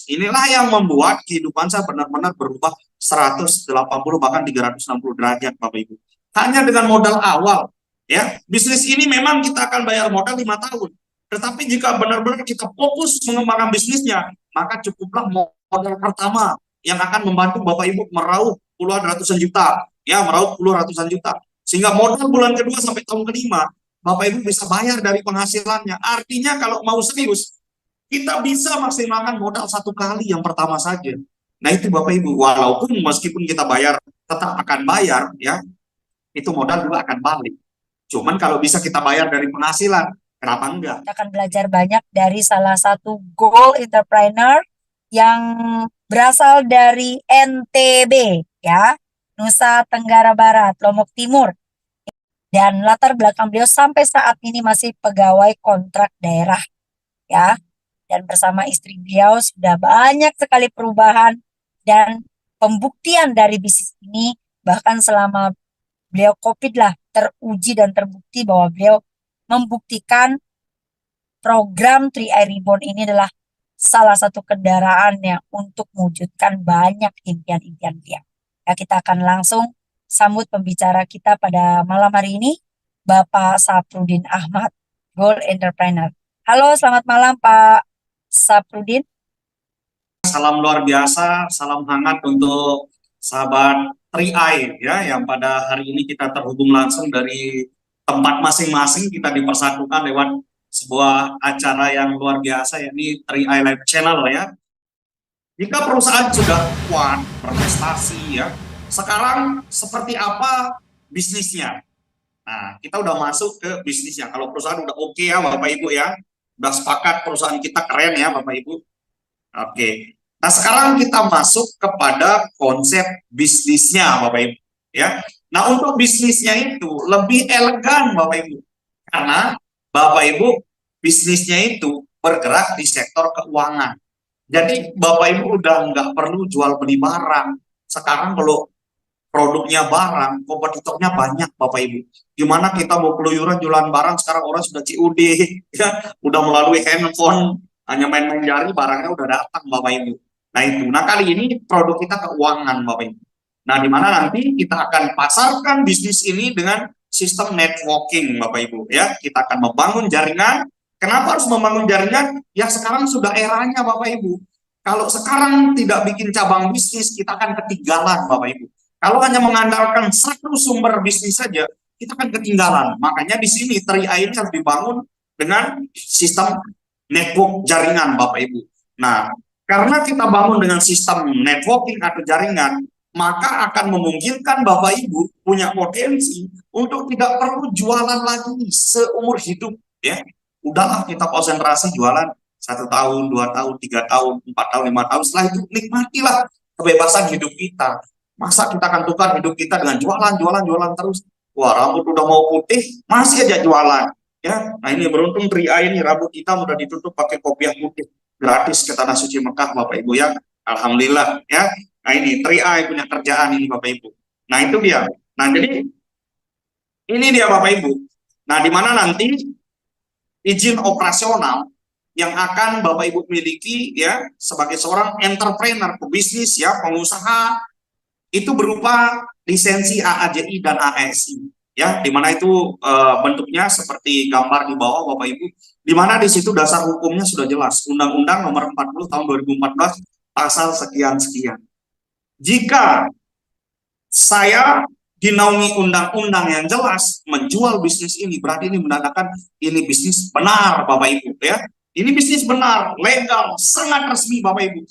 Inilah yang membuat kehidupan saya benar-benar berubah 180 bahkan 360 derajat, Bapak Ibu. Hanya dengan modal awal, ya. Bisnis ini memang kita akan bayar modal 5 tahun. Tetapi jika benar-benar kita fokus mengembangkan bisnisnya, maka cukuplah modal pertama yang akan membantu Bapak Ibu meraup puluhan ratusan juta, ya, meraup puluhan ratusan juta. Sehingga modal bulan kedua sampai tahun kelima, Bapak Ibu bisa bayar dari penghasilannya. Artinya kalau mau serius, kita bisa maksimalkan modal 1 kali yang pertama saja. Nah itu Bapak Ibu, walaupun meskipun kita bayar, tetap akan bayar, ya, itu modal juga akan balik. Cuman kalau bisa kita bayar dari penghasilan, kenapa enggak? Kita akan belajar banyak dari salah satu goal entrepreneur yang berasal dari NTB, ya, Nusa Tenggara Barat, Lombok Timur. Dan latar belakang beliau sampai saat ini masih pegawai kontrak daerah, ya. Dan bersama istri beliau sudah banyak sekali perubahan dan pembuktian dari bisnis ini, bahkan selama beliau COVID lah teruji dan terbukti bahwa beliau membuktikan program 3i Reborn ini adalah salah satu kendaraan yang untuk mewujudkan banyak impian-impian dia. Ya, kita akan langsung sambut pembicara kita pada malam hari ini, Bapak Saprudin Ahmad, Goal Entrepreneur. Halo, selamat malam Pak Saprudin. Salam luar biasa, salam hangat untuk sahabat 3i, ya, yang pada hari ini kita terhubung langsung dari tempat masing-masing, kita dipersatukan lewat sebuah acara yang luar biasa, yakni 3i Live Channel, ya. Jika perusahaan sudah kuat, berprestasi, ya, sekarang seperti apa bisnisnya? Nah, kita udah masuk ke bisnisnya. Kalau perusahaan udah oke, ya Bapak Ibu, ya, udah sepakat perusahaan kita keren, ya Bapak Ibu. Oke. Nah, sekarang kita masuk kepada konsep bisnisnya, Bapak Ibu, ya. Nah, untuk bisnisnya itu lebih elegan, Bapak Ibu. Karena Bapak Ibu bisnisnya itu bergerak di sektor keuangan. Jadi Bapak Ibu udah nggak perlu jual beli barang. Sekarang kalau produknya barang, kompetitornya banyak, Bapak Ibu. Gimana kita mau keluyuran jualan barang, sekarang orang sudah COD, ya, udah melalui handphone, hanya main-main jari, barangnya udah datang, Bapak Ibu. Nah itu, nah kali ini produk kita keuangan, Bapak Ibu. Nah dimana nanti kita akan pasarkan bisnis ini dengan sistem networking, Bapak Ibu, ya. Kita akan membangun jaringan. Kenapa harus membangun jaringan? Ya sekarang sudah eranya, Bapak Ibu. Kalau sekarang tidak bikin cabang bisnis, kita akan ketinggalan, Bapak Ibu. Kalau hanya mengandalkan satu sumber bisnis saja, kita akan ketinggalan. Makanya di sini 3i ini harus dibangun dengan sistem network jaringan, Bapak Ibu. Nah, karena kita bangun dengan sistem networking atau jaringan, maka akan memungkinkan Bapak Ibu punya potensi untuk tidak perlu jualan lagi seumur hidup, ya. Udahlah kita konsentrasi jualan 1 tahun, 2 tahun, 3 tahun, 4 tahun, 5 tahun. Setelah itu nikmatilah kebebasan hidup kita. Masa kita akan tukar hidup kita dengan jualan terus? Wah, rambut udah mau putih, masih aja jualan. Ya, nah ini beruntung 3i ini rambut hitam udah ditutup pakai kopiah putih gratis ke tanah suci Mekah, Bapak Ibu, ya. Alhamdulillah, ya. Nah ini 3i punya kerjaan ini, Bapak Ibu. Nah itu dia. Nah jadi ini dia, Bapak Ibu. Nah di mana nanti izin operasional yang akan Bapak Ibu miliki, ya, sebagai seorang entrepreneur, pebisnis, ya, pengusaha, itu berupa lisensi AAJI dan ASI, ya, dimana itu bentuknya seperti gambar di bawah, Bapak Ibu, dimana di situ dasar hukumnya sudah jelas, Undang-Undang Nomor 40 tahun 2014 pasal sekian-sekian. Jika saya dinaungi undang-undang yang jelas menjual bisnis ini, berarti ini menandakan ini bisnis benar, Bapak Ibu, ya. Ini bisnis benar, legal, sangat resmi, Bapak Ibu.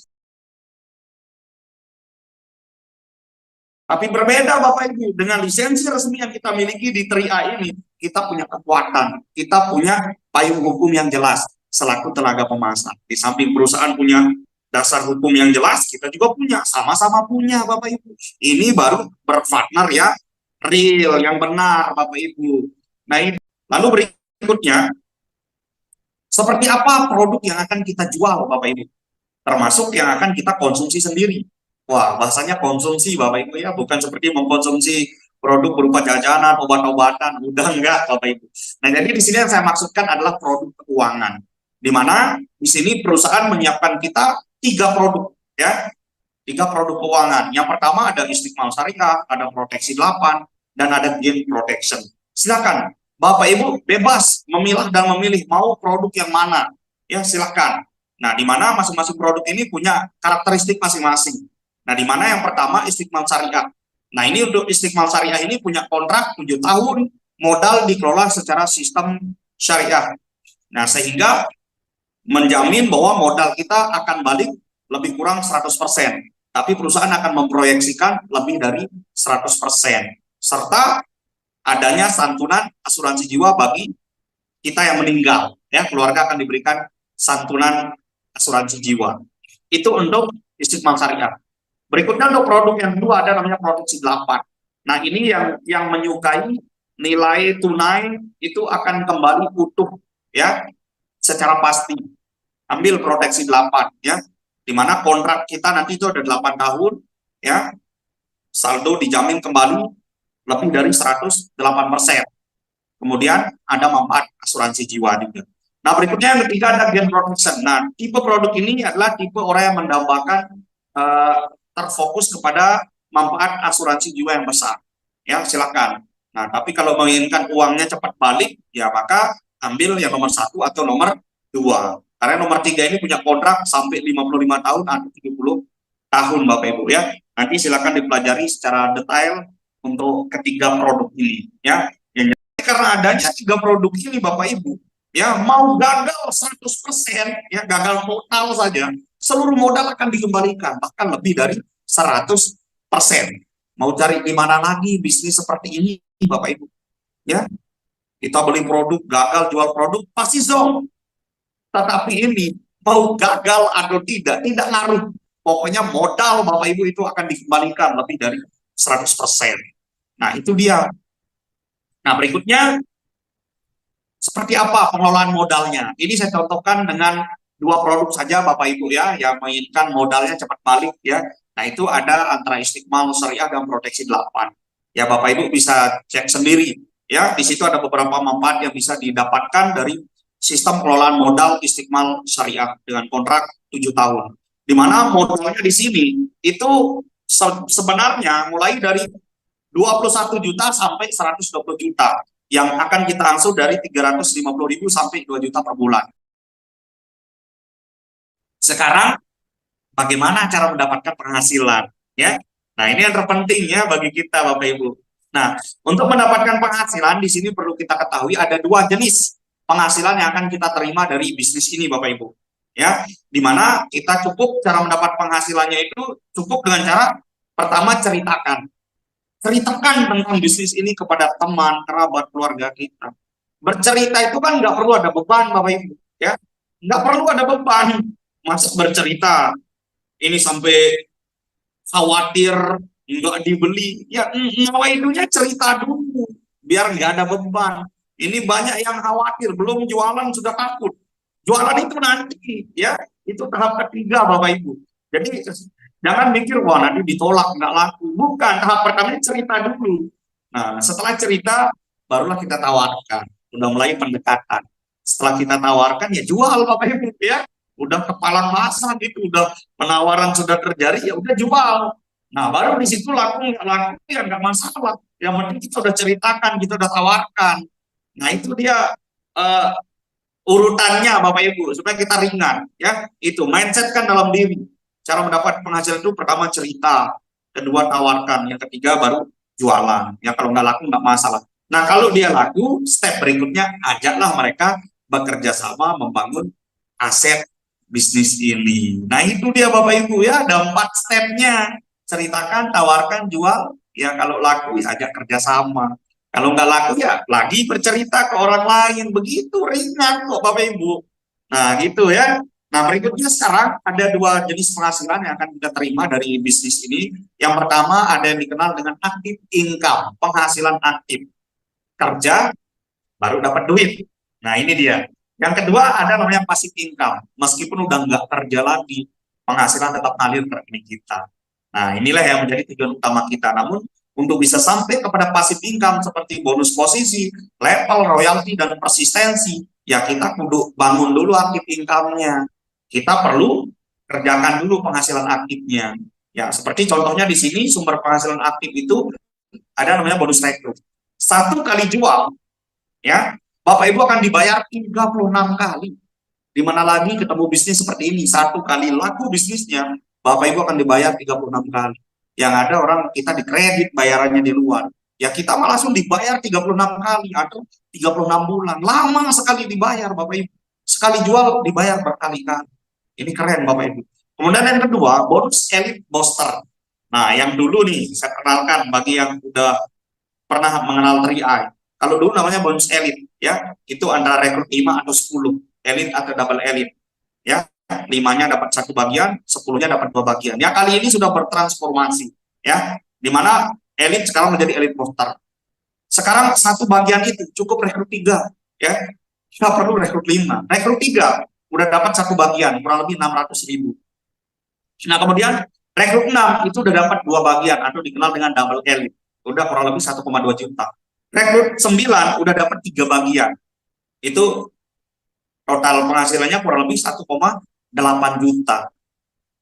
Tapi berbeda Bapak Ibu, dengan lisensi resmi yang kita miliki di 3i ini, kita punya kekuatan, kita punya payung hukum yang jelas selaku tenaga pemasar. Di samping perusahaan punya dasar hukum yang jelas, kita juga punya, sama-sama punya Bapak Ibu. Ini baru berpartner ya, real, yang benar Bapak Ibu. Nah ini, lalu berikutnya, seperti apa produk yang akan kita jual Bapak Ibu? Termasuk yang akan kita konsumsi sendiri. Wah, bahasanya konsumsi Bapak Ibu, ya, bukan seperti mengkonsumsi produk berupa jajanan, obat-obatan, udah enggak Bapak Ibu. Nah, jadi di sini yang saya maksudkan adalah produk keuangan. Di mana di sini perusahaan menyiapkan kita tiga produk, ya, tiga produk keuangan. Yang pertama ada Istiqmal Syariah, ada Proteksi 8, dan ada Gain Protection. Silakan Bapak Ibu bebas memilah dan memilih mau produk yang mana, ya silakan. Nah, di mana masing-masing produk ini punya karakteristik masing-masing. Nah, di mana yang pertama Istiqmal Syariah. Nah, ini untuk Istiqmal Syariah ini punya kontrak 7 tahun, modal dikelola secara sistem syariah. Nah, sehingga menjamin bahwa modal kita akan balik lebih kurang 100%, tapi perusahaan akan memproyeksikan lebih dari 100%, serta adanya santunan asuransi jiwa bagi kita yang meninggal, ya, keluarga akan diberikan santunan asuransi jiwa. Itu untuk Istiqmal Syariah. Berikutnya untuk produk yang kedua ada namanya Proteksi 8. Nah, ini yang menyukai nilai tunai itu akan kembali utuh, ya, secara pasti. Ambil Proteksi 8, ya, di mana kontrak kita nanti itu ada 8 tahun, ya, saldo dijamin kembali lebih dari 108%. Kemudian ada manfaat asuransi jiwa juga. Nah, berikutnya yang ketiga ada Gain Protection. Nah, tipe produk ini adalah tipe orang yang mendambakan terfokus kepada manfaat asuransi jiwa yang besar. Ya, silakan. Nah, tapi kalau menginginkan uangnya cepat balik, ya maka ambil yang nomor 1 atau nomor 2. Karena nomor 3 ini punya kontrak sampai 55 tahun atau 70 tahun, Bapak Ibu, ya. Nanti silakan dipelajari secara detail untuk ketiga produk ini, ya. Karena adanya 3 produk ini, Bapak Ibu, ya, mau gagal 100%, ya, gagal total saja, seluruh modal akan dikembalikan, bahkan lebih dari 100%. Mau cari di mana lagi bisnis seperti ini, Bapak Ibu, ya. Kita beli produk, gagal jual produk, pasti zonk. Tetapi ini mau gagal atau tidak ngaruh. Pokoknya modal Bapak Ibu itu akan dikembalikan lebih dari 100%. Nah, itu dia. Nah, berikutnya seperti apa pengelolaan modalnya? Ini saya contohkan dengan 2 produk saja Bapak Ibu, ya, yang menginginkan modalnya cepat balik, ya. Nah, itu ada antara Istiqmal Syariah dan Proteksi 8. Ya, Bapak Ibu bisa cek sendiri, ya. Di situ ada beberapa manfaat yang bisa didapatkan dari sistem pengelolaan modal Istiqmal Syariah dengan kontrak 7 tahun. Di mana modalnya di sini itu sebenarnya mulai dari 21 juta sampai 120 juta yang akan kita angsur dari 350.000 sampai 2 juta per bulan. Sekarang bagaimana cara mendapatkan penghasilan, ya? Nah, ini yang terpenting, ya, bagi kita Bapak Ibu. Nah, untuk mendapatkan penghasilan di sini perlu kita ketahui ada 2 jenis penghasilan yang akan kita terima dari bisnis ini, Bapak Ibu, ya, dimana kita cukup cara mendapat penghasilannya itu cukup dengan cara pertama ceritakan tentang bisnis ini kepada teman, kerabat, keluarga kita. Bercerita itu kan nggak perlu ada beban, Bapak Ibu, ya, nggak perlu ada beban. Masa bercerita ini sampai khawatir nggak dibeli, ya, itunya cerita dulu biar nggak ada beban. Ini banyak yang khawatir, belum jualan sudah takut. Jualan itu nanti, ya, itu tahap ketiga Bapak Ibu. Jadi jangan mikir wah nanti ditolak nggak laku. Bukan, tahap pertama cerita dulu. Nah, setelah cerita barulah kita tawarkan. Udah mulai pendekatan. Setelah kita tawarkan ya jual Bapak Ibu, ya. Udah kepalan masa gitu, udah penawaran sudah terjadi, ya udah jual. Nah, baru di situ laku nggak laku ya nggak masalah. Yang penting kita udah ceritakan, kita udah tawarkan. Nah, itu dia urutannya Bapak Ibu supaya kita ringan, ya. Itu mindset kan dalam diri. Cara mendapat penghasilan itu pertama cerita, kedua tawarkan, yang ketiga baru jualan. Ya, kalau nggak laku nggak masalah. Nah, kalau dia laku, step berikutnya ajaklah mereka bekerja sama membangun aset bisnis ini. Nah, itu dia Bapak Ibu, ya, ada 4 stepnya. Ceritakan, tawarkan, jual. Ya, kalau laku ya ajak kerjasama. Kalau nggak laku ya lagi bercerita ke orang lain. Begitu ringan kok Bapak Ibu. Nah, gitu, ya. Nah, berikutnya sekarang ada 2 jenis penghasilan yang akan kita terima dari bisnis ini. Yang pertama ada yang dikenal dengan active income, penghasilan aktif. Kerja baru dapat duit. Nah, ini dia. Yang kedua ada namanya passive income. Meskipun udah nggak kerja lagi, penghasilan tetap ngalir ke rekening kita. Nah, inilah yang menjadi tujuan utama kita. Namun, untuk bisa sampai kepada passive income seperti bonus posisi, level, royalti, dan persistensi, ya kita kudu bangun dulu active income-nya. Kita perlu kerjakan dulu penghasilan aktifnya. Ya, seperti contohnya di sini sumber penghasilan aktif itu ada namanya bonus rekrut. Satu kali jual, ya, Bapak Ibu akan dibayar 36 kali. Di mana lagi ketemu bisnis seperti ini, satu kali laku bisnisnya, Bapak Ibu akan dibayar 36 kali. Yang ada orang kita dikredit bayarannya di luar. Ya kita malah langsung dibayar 36 kali atau 36 bulan. Lama sekali dibayar Bapak Ibu. Sekali jual dibayar berkali-kali. Ini keren Bapak Ibu. Kemudian yang kedua, bonus elite booster. Nah, yang dulu nih saya kenalkan bagi yang udah pernah mengenal 3i. Kalau dulu namanya bonus elite, ya, itu antara rekrut 5 atau 10, elite atau double elite, ya, 5-nya dapat 1 bagian, 10-nya dapat 2 bagian. Ya, kali ini sudah bertransformasi, ya, di mana elite sekarang menjadi elite booster. Sekarang 1 bagian itu cukup rekrut 3, ya, nggak perlu rekrut 5, rekrut 3 udah dapat 1 bagian, kurang lebih 600.000. Nah, kemudian rekrut 6 itu udah dapat 2 bagian atau dikenal dengan double elite, udah kurang lebih 1,2 juta. Rekrut 9 udah dapat 3 bagian. Itu total penghasilannya kurang lebih 1,8 juta.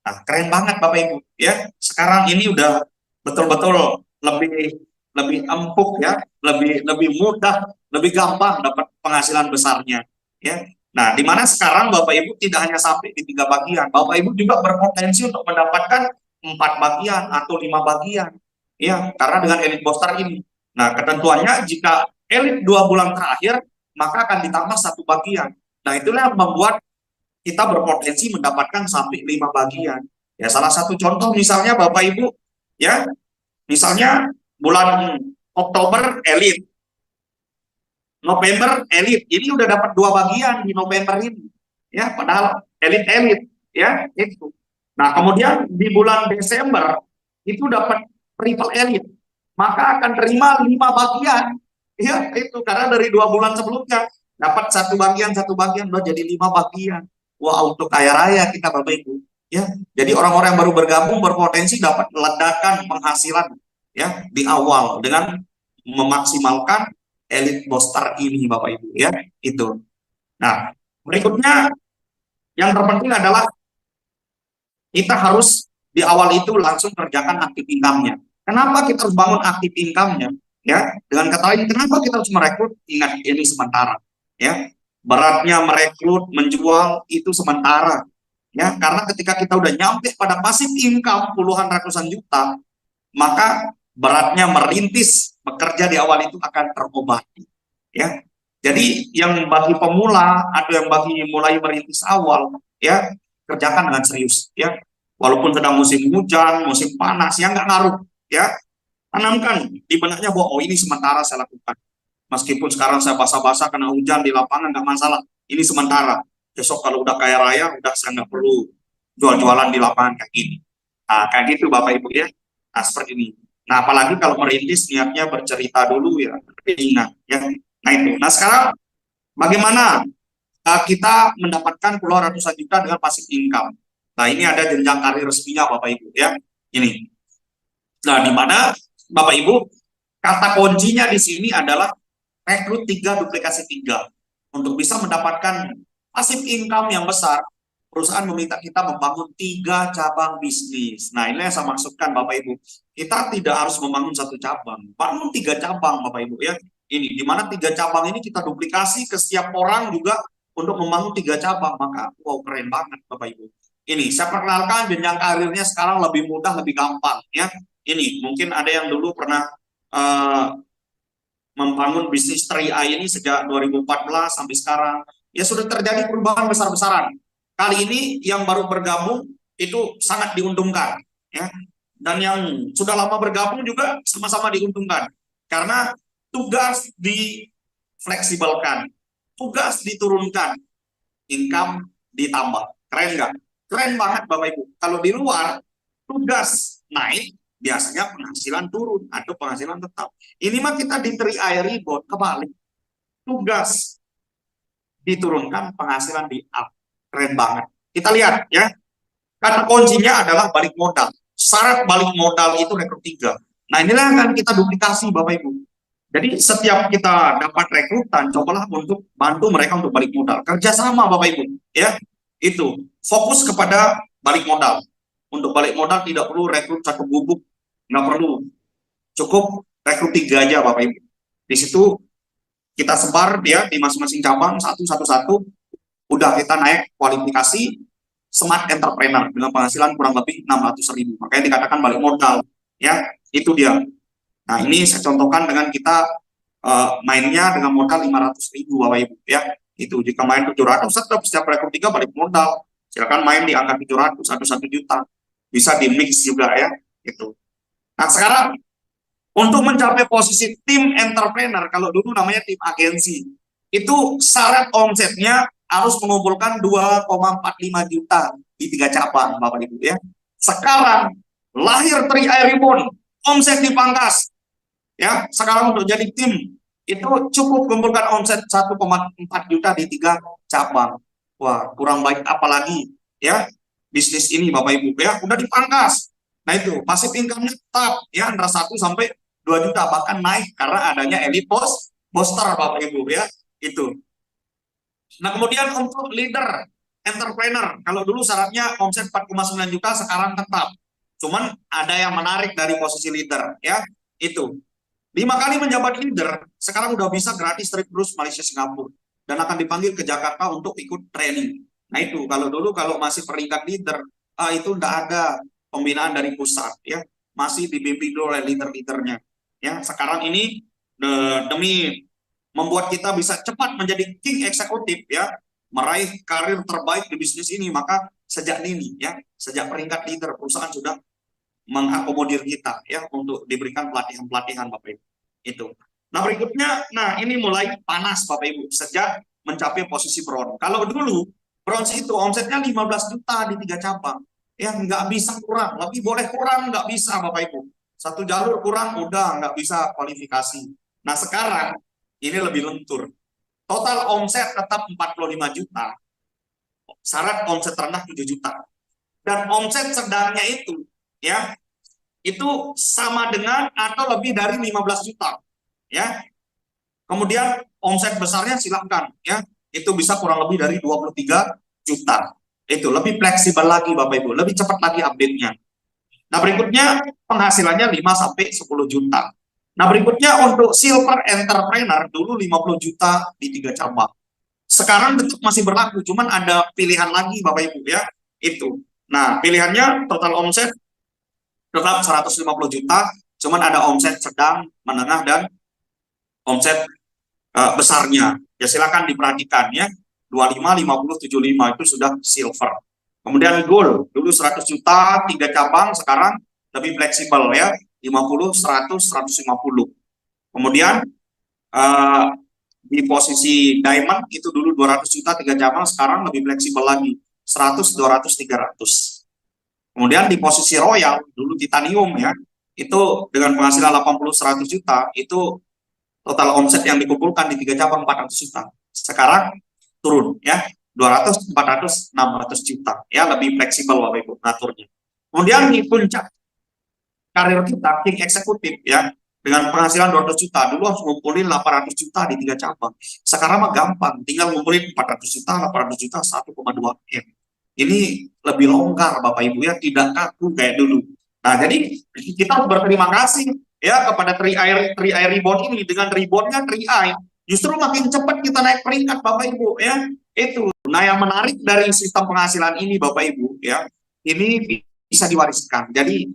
Nah, keren banget Bapak Ibu, ya. Sekarang ini udah betul-betul lebih lebih empuk, ya, lebih mudah, lebih gampang dapat penghasilan besarnya, ya. Nah, di mana sekarang Bapak Ibu tidak hanya sampai di 3 bagian, Bapak Ibu juga berpotensi untuk mendapatkan 4 bagian atau 5 bagian, ya, karena dengan elite booster ini. Nah, ketentuannya jika elite 2 bulan terakhir, maka akan ditambah 1 bagian. Nah, itulah yang membuat kita berpotensi mendapatkan sampai 5 bagian. Ya, salah satu contoh misalnya Bapak Ibu, ya, misalnya bulan Oktober elite, November elite, ini udah dapat 2 bagian di November ini, ya, padahal elite, ya, itu. Nah, kemudian di bulan Desember itu dapat triple elite, maka akan terima 5 bagian, ya, itu karena dari 2 bulan sebelumnya dapat 1 bagian udah jadi 5 bagian. Wah, untuk kaya raya kita Bapak Ibu, ya. Jadi orang-orang yang baru bergabung berpotensi dapat ledakan penghasilan, ya, di awal dengan memaksimalkan elite booster ini Bapak Ibu, ya, itu. Nah, berikutnya yang terpenting adalah kita harus di awal itu langsung kerjakan aktif income-nya. Kenapa kita harus bangun aktif income-nya? Ya, dengan kata lain, kenapa kita harus merekrut? Ingat, ini sementara, ya. Beratnya merekrut, menjual itu sementara, ya. Karena ketika kita udah nyampe pada pasif income puluhan ratusan juta, maka beratnya merintis bekerja di awal itu akan terobati, ya. Jadi yang bagi pemula atau yang bagi mulai merintis awal, ya, kerjakan dengan serius, ya. Walaupun sedang musim hujan, musim panas, ya nggak ngaruh, ya. Tanamkan di benaknya bahwa oh ini sementara saya lakukan. Meskipun sekarang saya basah-basah kena hujan di lapangan nggak masalah, ini sementara. Besok kalau udah kaya raya, udah saya nggak perlu jual-jualan di lapangan kayak gini. Nah, kayak gitu Bapak Ibu, ya. Nah, seperti ini. Nah, apalagi kalau merintis niatnya bercerita dulu, ya, ingat, ya. Nah itu. Nah sekarang bagaimana kita mendapatkan puluhan ratusan juta dengan passive income? Nah ini ada jenjang karir resminya Bapak Ibu, ya. Ini. Nah di mana Bapak Ibu kata kuncinya di sini adalah rekrut 3 duplikasi 3. Untuk bisa mendapatkan passive income yang besar, perusahaan meminta kita membangun 3 cabang bisnis. Nah ini yang saya maksudkan Bapak Ibu. Kita tidak harus membangun 1 cabang, bangun 3 cabang Bapak Ibu, ya. Ini di mana 3 cabang ini kita duplikasi ke setiap orang juga untuk membangun 3 cabang, maka wow keren banget Bapak Ibu. Ini saya perkenalkan jenjang karirnya sekarang lebih mudah, lebih gampang, ya. Ini mungkin ada yang dulu pernah membangun bisnis 3i ini sejak 2014 sampai sekarang, ya sudah terjadi perubahan besar-besaran. Kali ini yang baru bergabung itu sangat diuntungkan, ya. Dan yang sudah lama bergabung juga sama-sama diuntungkan karena tugas difleksibelkan, tugas diturunkan, income ditambah. Keren nggak? Keren banget Bapak Ibu. Kalau di luar tugas naik, biasanya penghasilan turun atau penghasilan tetap. Ini mah kita di 3i Reborn kebalik. Tugas diturunkan, penghasilan di up. Keren banget. Kita lihat, ya. Kata kuncinya adalah balik modal. Syarat balik modal itu rekrut 3. Nah inilah yang akan kita duplikasi Bapak Ibu. Jadi setiap kita dapat rekrutan, cobalah untuk bantu mereka untuk balik modal. Kerjasama Bapak Ibu, ya. Itu fokus kepada balik modal. Untuk balik modal tidak perlu rekrut satu bubuk, nggak perlu. Cukup rekrut 3 aja Bapak Ibu. Di situ kita sebar dia di masing-masing cabang satu, udah kita naik kualifikasi smart entrepreneur dengan penghasilan kurang lebih 600.000. Makanya dikatakan balik modal, ya itu dia. Nah ini saya contohkan dengan kita mainnya dengan modal 500.000 Bapak Ibu, ya itu jika main 700 tetap setiap rekrut 3 balik modal. Silakan main di angka 700 atau 1 juta, bisa di mix juga ya itu. Nah sekarang untuk mencapai posisi tim entrepreneur, kalau dulu namanya tim agensi, itu syarat omsetnya harus mengumpulkan 2,45 juta di 3 cabang, Bapak Ibu ya. Sekarang lahir 3i Ribbon, omset dipangkas. Ya, sekarang untuk jadi tim itu cukup mengumpulkan omset 1,4 juta di 3 cabang. Wah, kurang baik apalagi ya bisnis ini Bapak Ibu ya, udah dipangkas. Nah itu pasif income-nya tetap ya antara 1 sampai 2 juta, bahkan naik karena adanya elite poster Bapak Ibu ya itu. Nah kemudian untuk leader entrepreneur, kalau dulu syaratnya omset 4,9 juta, sekarang tetap. Cuman ada yang menarik dari posisi leader ya itu. 5 kali menjabat leader, sekarang udah bisa gratis trip terus Malaysia Singapura dan akan dipanggil ke Jakarta untuk ikut training. Nah itu kalau dulu kalau masih peringkat leader itu tidak ada pembinaan dari pusat ya, masih dibimbing oleh leader-leadernya. Ya, sekarang ini demi membuat kita bisa cepat menjadi king eksekutif ya, meraih karir terbaik di bisnis ini, maka sejak dini ya, sejak peringkat leader perusahaan sudah mengakomodir kita ya untuk diberikan pelatihan-pelatihan Bapak Ibu. Itu. Nah, berikutnya ini mulai panas Bapak Ibu sejak mencapai posisi bronze. Kalau dulu bronze itu omsetnya 15 juta di 3 cabang. Ya nggak bisa kurang, lebih boleh kurang nggak bisa Bapak Ibu. Satu jalur kurang udah nggak bisa kualifikasi. Nah sekarang ini lebih lentur. Total omset tetap 45 juta. Syarat omset rendah 7 juta. Dan omset sedangnya itu ya itu sama dengan atau lebih dari 15 juta. Ya. Kemudian omset besarnya silakan ya. Itu bisa kurang lebih dari 23 juta. Itu lebih fleksibel lagi Bapak Ibu, lebih cepat lagi update-nya. Nah, berikutnya penghasilannya 5 sampai 10 juta. Nah, berikutnya untuk silver entrepreneur dulu 50 juta di 3 cabang. Sekarang tetap masih berlaku, cuman ada pilihan lagi Bapak Ibu ya. Itu. Nah, pilihannya total omset tetap 150 juta, cuman ada omset sedang, menengah dan omset besarnya. Ya silakan diperhatikan ya. 25, 50, 75 itu sudah silver. Kemudian gold, dulu 100 juta, 3 cabang, sekarang lebih fleksibel ya, 50, 100, 150. Kemudian di posisi diamond itu dulu 200 juta, 3 cabang, sekarang lebih fleksibel lagi, 100, 200, 300. Kemudian di posisi royal, dulu titanium ya, itu dengan penghasilan 80, 100 juta, itu total omset yang dikumpulkan di 3 cabang 400 juta. Sekarang turun ya, 200, 400, 600 juta. Ya, lebih fleksibel Bapak Ibu ngaturnya. Kemudian di puncak karir kita, king eksekutif ya, dengan penghasilan 200 juta, dulu harus ngumpulin 800 juta di 3 cabang. Sekarang mah gampang, tinggal ngumpulin 400 juta, 800 juta, 1,2 M. Ini lebih longgar Bapak Ibu ya, tidak kaku kayak dulu. Nah, jadi kita harus berterima kasih ya kepada 3i Ribbon ini, dengan ribbonnya 3i. Justru makin cepat kita naik peringkat Bapak Ibu ya. Itu. Nah, yang menarik dari sistem penghasilan ini Bapak Ibu ya, ini bisa diwariskan. Jadi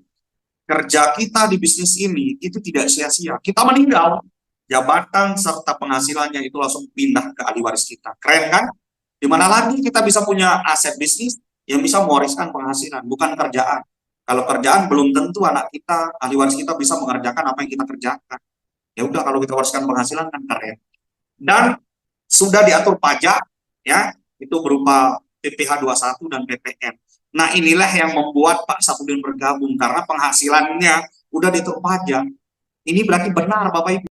kerja kita di bisnis ini itu tidak sia-sia. Kita meninggal, jabatan serta penghasilannya itu langsung pindah ke ahli waris kita. Keren kan? Dimana lagi kita bisa punya aset bisnis yang bisa mewariskan penghasilan, bukan kerjaan. Kalau kerjaan belum tentu anak kita, ahli waris kita bisa mengerjakan apa yang kita kerjakan. Ya udah, kalau kita wariskan penghasilan kan keren. Dan sudah diatur pajak ya, itu berupa PPh 21 dan PPN. Nah, inilah yang membuat Pak Sapudin bergabung, karena penghasilannya udah diatur pajak. Ini berarti benar Bapak Ibu.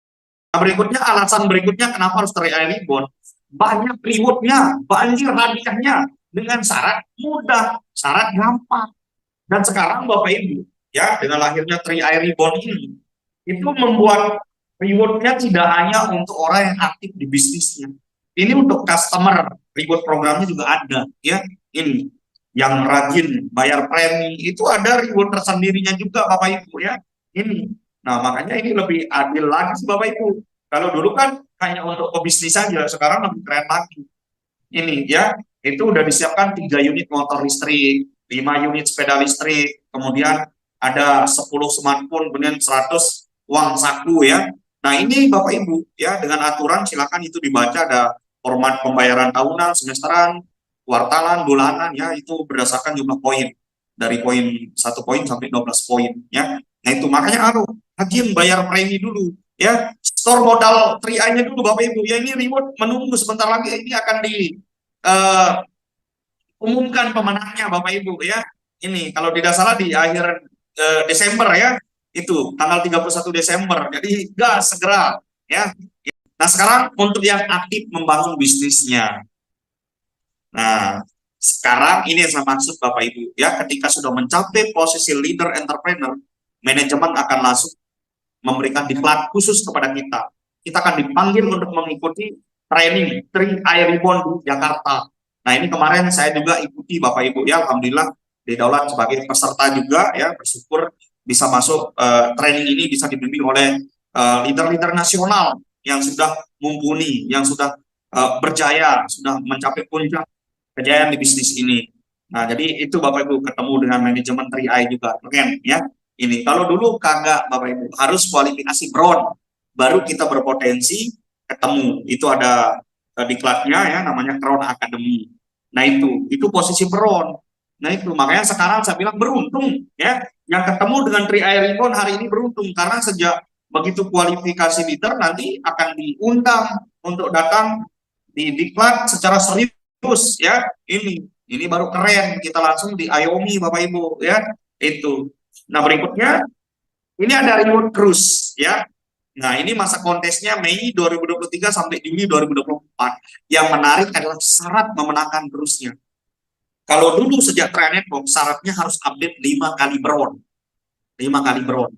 Nah, berikutnya, alasan berikutnya kenapa harus 3i Ribbon. Banyak rewardnya, banjir hadiahnya, dengan syarat mudah, syarat gampang. Dan sekarang Bapak Ibu, ya dengan lahirnya 3i Ribbon ini, itu membuat rewardnya tidak hanya untuk orang yang aktif di bisnisnya. Ini untuk customer, reward programnya juga ada, ya ini. yang rajin bayar premi itu ada reward tersendirinya juga Bapak Ibu ya. Ini. Nah, makanya ini lebih adil lagi sih Bapak Ibu. Kalau dulu kan hanya untuk pebisnis saja, sekarang lebih keren lagi. Ini ya, itu udah disiapkan 3 unit motor listrik, 5 unit sepeda listrik, kemudian ada 10 smartphone, kemudian 100 uang saku ya. Nah, ini Bapak Ibu ya, dengan aturan silakan itu dibaca, ada format pembayaran tahunan, semesteran, kuartalan, bulanan ya, itu berdasarkan jumlah poin. Dari poin 1 poin sampai 12 poin ya. Nah, itu makanya rajin bayar premi dulu ya. Store modal 3i-nya dulu Bapak Ibu ya, ini reward menunggu sebentar lagi, ini akan umumkan pemenangnya Bapak Ibu ya. Ini kalau tidak salah di akhir Desember ya, itu tanggal 31 Desember. Jadi gas segera ya. Nah, sekarang untuk yang aktif membangun bisnisnya. Nah, sekarang ini yang saya maksud Bapak Ibu ya, ketika sudah mencapai posisi leader entrepreneur, manajemen akan langsung memberikan diklat khusus kepada kita. Kita akan dipanggil untuk mengikuti training 3i Reborn di Jakarta. Nah, ini kemarin saya juga ikuti Bapak Ibu ya, alhamdulillah didaulat sebagai peserta juga ya, bersyukur bisa masuk training ini, bisa dibimbing oleh leader-leader nasional yang sudah mumpuni, yang sudah berjaya, sudah mencapai puncak kejayaan di bisnis ini. Nah, jadi itu Bapak Ibu ketemu dengan manajemen 3i juga, keren ya. Ini kalau dulu kagak Bapak Ibu, harus kualifikasi brown baru kita berpotensi ketemu. Itu ada diklatnya ya, namanya Crown Academy. Nah, itu posisi brown. Nah, itu makanya sekarang saya bilang beruntung ya, yang ketemu dengan 3i Reborn hari ini beruntung, karena sejak begitu kualifikasi leader nanti akan diundang untuk datang di diklat secara serius ya. Ini baru keren, kita langsung diayomi Bapak Ibu ya. Itu. Nah, berikutnya ini ada reward cruise ya. Nah, ini masa kontesnya Mei 2023 sampai Juni 2024. Yang menarik adalah syarat memenangkan cruise-nya. Kalau dulu sejak Trinetbox syaratnya harus update 5 kali bron. 5 kali bron.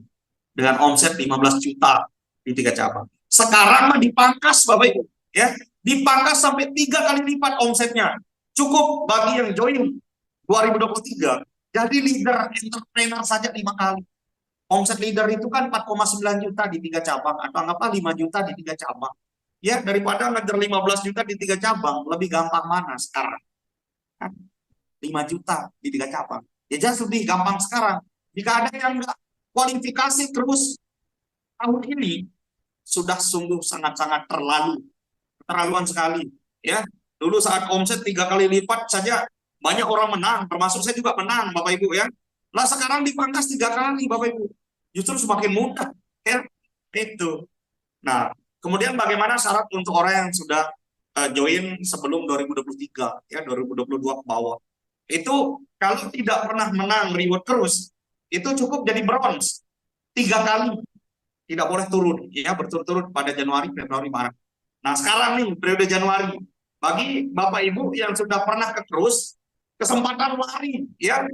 Dengan omset 15 juta di 3 cabang. Sekarang mah dipangkas Bapak Ibu ya. Dipangkas sampai 3 kali lipat omsetnya. Cukup bagi yang join 2023 jadi leader entrepreneur saja 5 kali. Omset leader itu kan 4,9 juta di 3 cabang, atau anggaplah 5 juta di 3 cabang. Ya, daripada ngejar 15 juta di 3 cabang, lebih gampang mana sekarang? Kan? 5 juta di 3 cabang. Ya jelas lebih gampang sekarang. Jika ada yang nggak kualifikasi terus tahun ini, sudah sungguh sangat-sangat terlaluan sekali. Ya, dulu saat omset 3 kali lipat saja banyak orang menang, termasuk saya juga menang Bapak Ibu ya. Lah sekarang dipangkas 3 kali Bapak Ibu, justru semakin mudah ya. Itu. Nah, kemudian bagaimana syarat untuk orang yang sudah join sebelum 2023 ya, 2022 ke bawah. Itu kalau tidak pernah menang reward terus, itu cukup jadi bronze 3 kali, tidak boleh turun ya, berturut-turut pada Januari, Februari, Maret. Nah, sekarang nih periode Januari, bagi Bapak Ibu yang sudah pernah ke cruise, kesempatan lari ya,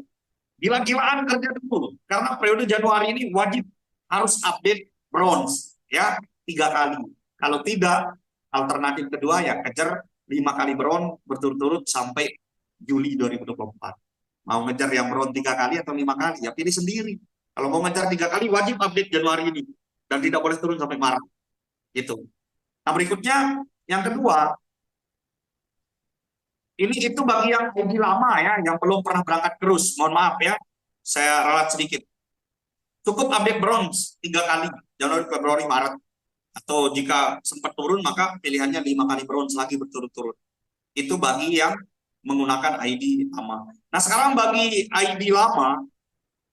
gila-gilaan kerja dulu, karena periode Januari ini wajib harus update bronze ya 3 kali. Kalau tidak, alternatif kedua ya kejar 5 kali bronze berturut-turut sampai Juli 2024. Mau ngejar yang bronze 3 kali atau 5 kali ya pilih sendiri. Kalau mau ngejar 3 kali wajib update Januari ini dan tidak boleh turun sampai Maret. Itu. Nah, berikutnya yang kedua, ini itu bagi yang hobi lama ya, yang belum pernah berangkat terus. Mohon maaf ya, saya ralat sedikit. Cukup update bronze 3 kali, Januari, Februari, Maret. Atau jika sempat turun, maka pilihannya 5 kali bronze lagi berturut-turut. Itu bagi yang menggunakan ID lama. Nah, sekarang bagi ID lama,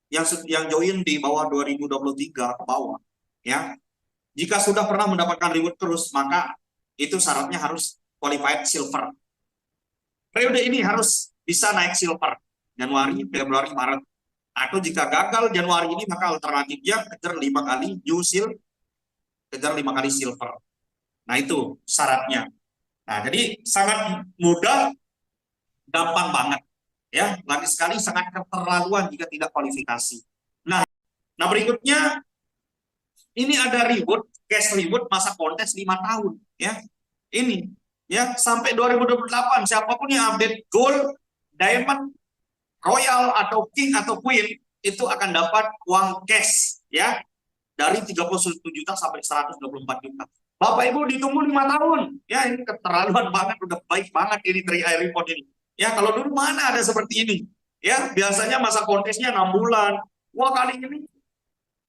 yang join di bawah 2023 ke bawah, ya, jika sudah pernah mendapatkan reward terus, maka itu syaratnya harus qualified silver. Periode ini harus bisa naik silver Januari, Februari, Maret. Atau jika gagal Januari ini, maka alternatifnya kejar 5 kali new seal, kejar 5 kali silver. Nah, itu syaratnya. Nah, jadi sangat mudah, gampang banget ya. Lagi sekali sangat keterlaluan jika tidak kualifikasi. Nah, berikutnya ini ada reward, cash reward masa kontes 5 tahun ya. Ini ya sampai 2028 siapapun yang update gold, diamond Royal atau King atau Queen itu akan dapat uang cash ya dari 31 juta sampai 124 juta. Bapak Ibu ditunggu 5 tahun. Ya ini keterlaluan banget, udah baik banget ini 3i report ini. Ya kalau dulu mana ada seperti ini. Ya biasanya masa kontesnya 6 bulan. Wah kali ini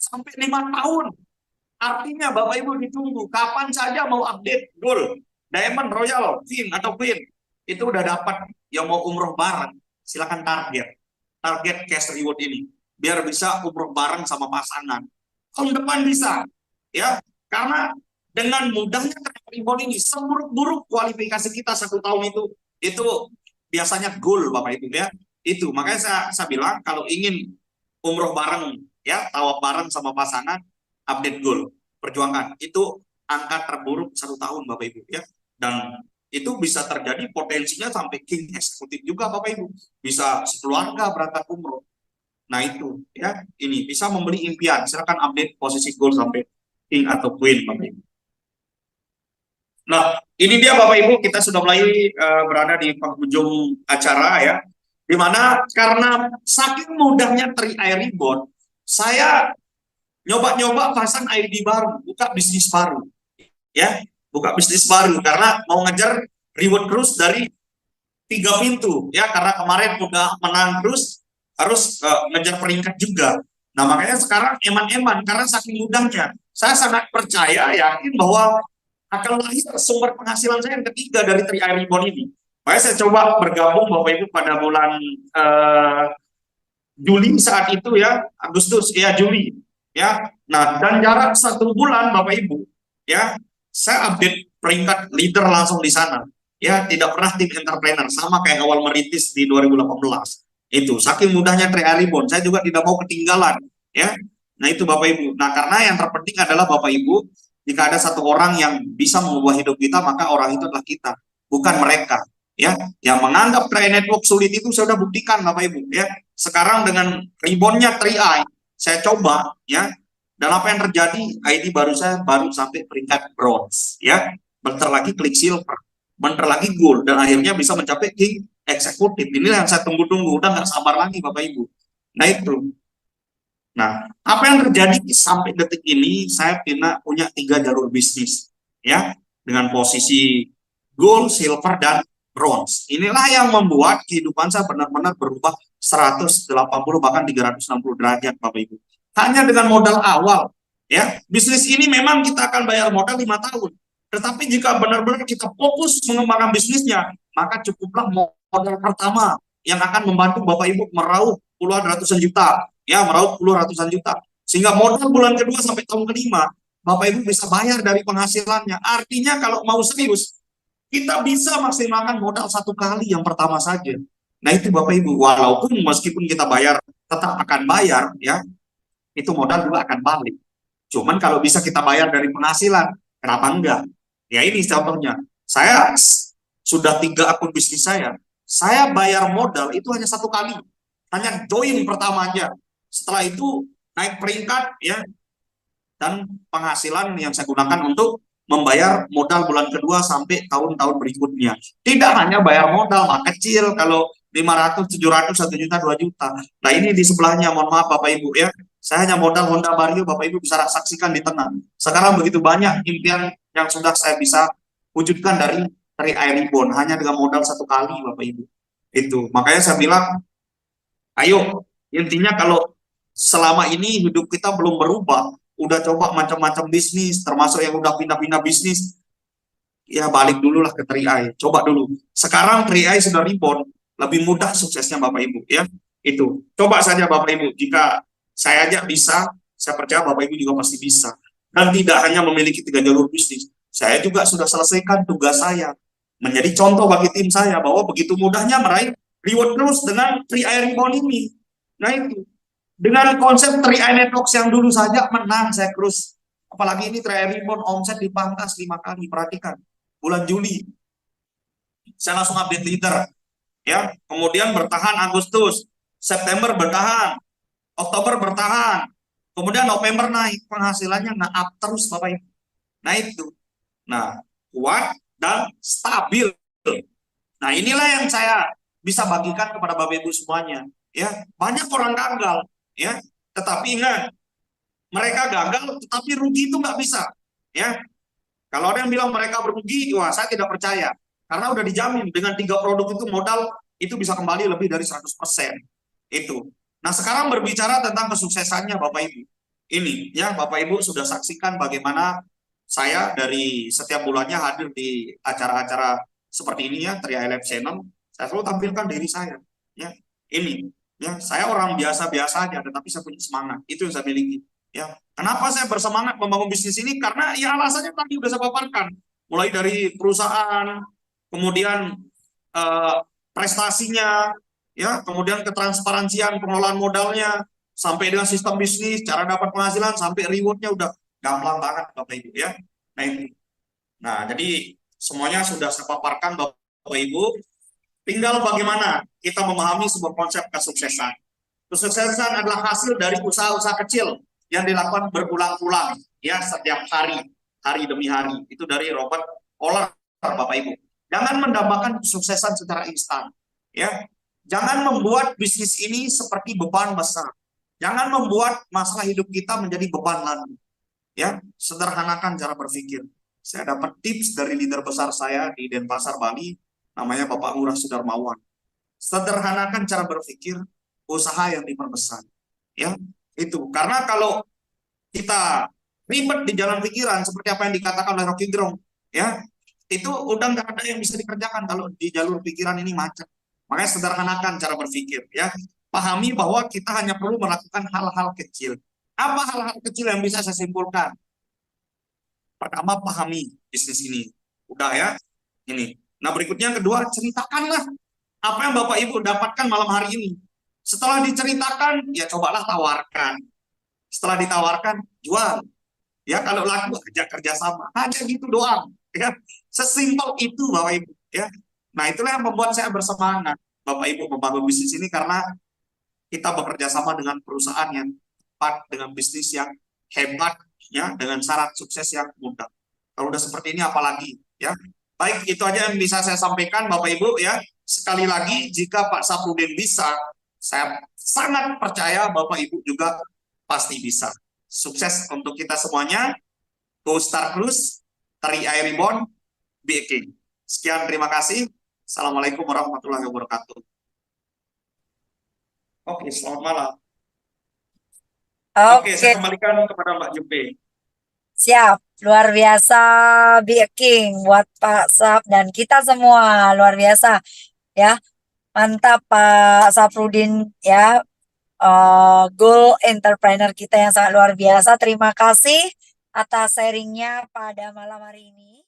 sampai 5 tahun. Artinya Bapak Ibu ditunggu kapan saja mau update gold, diamond, royal, king atau queen itu udah dapat. Yang mau umroh bareng silakan target cash reward ini biar bisa umroh bareng sama pasangan. Tahun depan bisa ya karena dengan mudahnya reward ini seburuk-buruk kualifikasi kita 1 tahun itu biasanya goal Bapak Ibu ya. Itu makanya saya bilang kalau ingin umroh bareng ya tawaf bareng sama pasangan, update goal, perjuangan. Itu angka terburuk 1 tahun Bapak Ibu ya. Dan itu bisa terjadi potensinya sampai king eksekutif juga Bapak Ibu. Bisa sekeluarga berangkat umroh. Nah itu ya, ini bisa membeli impian. Silakan update posisi goal sampai king atau queen Bapak Ibu. Nah, ini dia Bapak Ibu, kita sudah mulai berada di penghujung acara ya. Dimana karena saking mudahnya 3i Reborn, saya nyoba-nyoba pasang ID baru, buka bisnis baru. Ya, buka bisnis baru karena mau ngejar reward terus dari 3 pintu ya, karena kemarin udah menang terus harus ngejar peringkat juga. Nah makanya sekarang eman-eman karena saking mudahnya. Saya sangat percaya yakin bahwa akan lahir sumber penghasilan saya yang ketiga dari 3i Reborn ini. Makanya saya coba bergabung Bapak Ibu pada bulan Juli saat itu ya, Agustus ya, Juli ya. Nah dan jarak 1 bulan Bapak Ibu ya, saya update peringkat leader langsung di sana ya. Tidak pernah tim entrepreneur, sama kayak awal merintis di 2018 itu. Saking mudahnya 3i Reborn, saya juga tidak mau ketinggalan ya. Nah itu Bapak Ibu. Nah karena yang terpenting adalah Bapak Ibu, jika ada satu orang yang bisa mengubah hidup kita, maka orang itu adalah kita, bukan mereka ya. Yang menganggap 3i Network sulit itu saya sudah buktikan Bapak Ibu ya. Sekarang dengan Reborn-nya 3i saya coba ya, dan apa yang terjadi, ID baru saya baru sampai peringkat bronze ya, bentar lagi klik silver, bentar lagi gold, dan akhirnya bisa mencapai king eksekutif. Inilah yang saya tunggu-tunggu, udah nggak sabar lagi Bapak Ibu. Nah itu. Nah, apa yang terjadi sampai detik ini, saya punya 3 jalur bisnis ya, dengan posisi gold, silver, dan bronze. Inilah yang membuat kehidupan saya benar-benar berubah 180 bahkan 360 derajat Bapak Ibu. Hanya dengan modal awal ya. Bisnis ini memang kita akan bayar modal 5 tahun. Tetapi jika benar-benar kita fokus mengembangkan bisnisnya, maka cukuplah modal pertama yang akan membantu Bapak Ibu meraup puluhan ratusan juta ya, meraup puluhan ratusan juta, sehingga modal bulan kedua sampai tahun kelima Bapak Ibu bisa bayar dari penghasilannya. Artinya kalau mau serius, kita bisa maksimalkan modal 1 kali yang pertama saja. Nah itu Bapak Ibu, walaupun meskipun kita bayar tetap akan bayar ya, itu modal juga akan balik. Cuman kalau bisa kita bayar dari penghasilan, kenapa enggak? Ya ini contohnya, saya sudah 3 akun bisnis saya bayar modal itu hanya 1 kali, hanya join pertama aja. Setelah itu naik peringkat ya, dan penghasilan yang saya gunakan untuk membayar modal bulan kedua sampai tahun-tahun berikutnya. Tidak hanya bayar modal kecil, kalau 500, 700, 1 juta, 2 juta. Nah ini di sebelahnya, mohon maaf Bapak Ibu ya, saya hanya modal Honda Vario, Bapak Ibu bisa saksikan di tengah. Sekarang begitu banyak impian yang sudah saya bisa wujudkan dari 3i Reborn hanya dengan modal 1 kali Bapak Ibu. Itu makanya saya bilang, ayo, intinya kalau selama ini hidup kita belum berubah, udah coba macam-macam bisnis, termasuk yang udah pindah-pindah bisnis, ya balik dulu lah ke 3i, coba dulu. Sekarang 3i sudah Reborn, lebih mudah suksesnya Bapak Ibu ya. Itu coba saja Bapak Ibu, jika saya aja bisa, saya percaya Bapak Ibu juga pasti bisa. Dan tidak hanya memiliki 3 jalur bisnis, saya juga sudah selesaikan tugas saya, menjadi contoh bagi tim saya bahwa begitu mudahnya meraih reward terus dengan 3i Reborn ini. Nah itu, dengan konsep 3i Networks yang dulu saja menang saya terus, apalagi ini 3i Reborn omset dipangkas 5 kali. Perhatikan, bulan Juli saya langsung update leader ya, kemudian bertahan Agustus, September bertahan, Oktober bertahan, kemudian November naik, penghasilannya nge-up terus Bapak Ibu. Nah itu, nah kuat dan stabil. Nah inilah yang saya bisa bagikan kepada Bapak Ibu semuanya ya. Banyak orang gagal, ya. Tetapi ingat, mereka gagal, tetapi rugi itu nggak bisa, ya. Kalau ada yang bilang mereka berugi, wah saya tidak percaya. Karena udah dijamin dengan 3 produk itu modal itu bisa kembali lebih dari 100%. Itu. Nah, sekarang berbicara tentang kesuksesannya Bapak Ibu. Ini ya Bapak Ibu sudah saksikan bagaimana saya dari setiap bulannya hadir di acara-acara seperti ini ya, Tria Live Channel. Saya selalu tampilkan diri saya. Ya, ini ya saya orang biasa-biasa aja, tetapi saya punya semangat. Itu yang saya miliki. Ya, kenapa saya bersemangat membangun bisnis ini? Karena ya alasannya tadi sudah saya paparkan. Mulai dari perusahaan, kemudian eh, prestasinya, ya, kemudian ketransparansian pengelolaan modalnya, sampai dengan sistem bisnis, cara dapat penghasilan, sampai rewardnya udah gampang banget Bapak Ibu ya. Nah itu. Nah jadi semuanya sudah saya paparkan Bapak Ibu. Tinggal bagaimana kita memahami sebuah konsep kesuksesan. Kesuksesan adalah hasil dari usaha-usaha kecil yang dilakukan berulang-ulang ya setiap hari, hari demi hari. Itu dari Robert Oller Bapak Ibu. Jangan mendambakan kesuksesan secara instan ya. Jangan membuat bisnis ini seperti beban besar. Jangan membuat masalah hidup kita menjadi beban lagi. Ya, sederhanakan cara berpikir. Saya dapat tips dari leader besar saya di Denpasar, Bali, namanya Bapak Ngurah Sudarmawan. Sederhanakan cara berpikir, usaha yang diperbesar. Ya, itu. Karena kalau kita ribet di jalan pikiran seperti apa yang dikatakan oleh Rocky Gerung, ya, itu udah nggak ada yang bisa dikerjakan kalau di jalur pikiran ini macet. Makanya sederhanakan cara berpikir, ya. Pahami bahwa kita hanya perlu melakukan hal-hal kecil. Apa hal-hal kecil yang bisa saya simpulkan? Pertama, pahami bisnis ini. Udah ya, ini. Nah, berikutnya yang kedua, ceritakanlah apa yang Bapak Ibu dapatkan malam hari ini. Setelah diceritakan, ya cobalah tawarkan. Setelah ditawarkan, jual. Ya, kalau laku, ajak kerjasama. Hanya gitu doang. Ya, sesimpel itu Bapak Ibu. Ya, nah itulah yang membuat saya bersemangat Bapak Ibu membangun bisnis ini karena kita bekerja sama dengan perusahaan yang tepat, dengan bisnis yang hebat, ya, dengan syarat sukses yang mudah. Kalau udah seperti ini apalagi, ya. Baik, itu aja yang bisa saya sampaikan Bapak Ibu ya. Sekali lagi, jika Pak Saprudin bisa, saya sangat percaya Bapak Ibu juga pasti bisa. Sukses untuk kita semuanya. Go Star Cruise, Tari Air Reborn, Be a King. Sekian, terima kasih. Assalamualaikum warahmatullahi wabarakatuh. Oke, selamat malam. Oke, Oke, saya kembalikan kepada Mbak Jupe. siap. Luar biasa, Be a King buat Pak Sap dan kita semua. Luar biasa ya. Mantap Pak Saprudin ya. Goal entrepreneur kita yang sangat luar biasa. Terima kasih atas sharingnya pada malam hari ini.